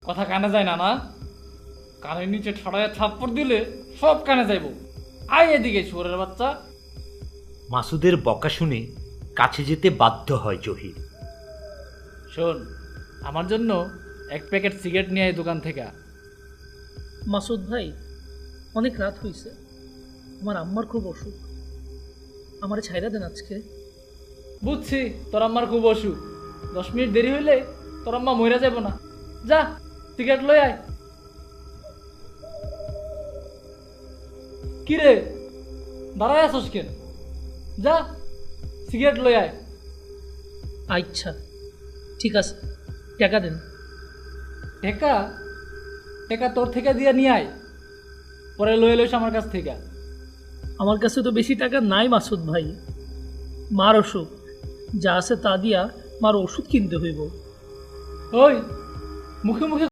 কথা কানে যায় না? না, কানের নিচে ঠাড়ায় থাপ্পড় দিলে সব কানে যাইব। আয় এদিকে শুয়োরের বাচ্চা। মাসুদের বকা শুনে কাছে যেতে বাধ্য হয় জহির। শোন, আমার জন্য এক প্যাকেট সিগারেট নিয়ে আয় দোকান থেকে। মাসুদ ভাই, অনেক রাত হয়েছে, আমার আম্মার খুব অসুখ, আমারে ছাইরা দেন আজকে। বুঝছি তোর আম্মার খুব অসুখ, 10 মিনিট দেরি হইলে তোর আম্মা মইরা যাব না। যা সিগারেট লই আয়। কি রে, দাঁড়ায় আসস কেন? যা সিগারেট লই আয়। আচ্ছা ঠিক আছে, টাকা দেন। টেকা? টেকা তোর থেকে দিয়া নিয়ে আয়, পরে লয়ে লইস আমার কাছ থেকে। আমার কাছে তো বেশি টাকা নাই মাসুদ ভাই, মার অসুখ, যা আছে তা দিয়া মার ওষুধ কিনতে হইব। ওই মুখে মুখে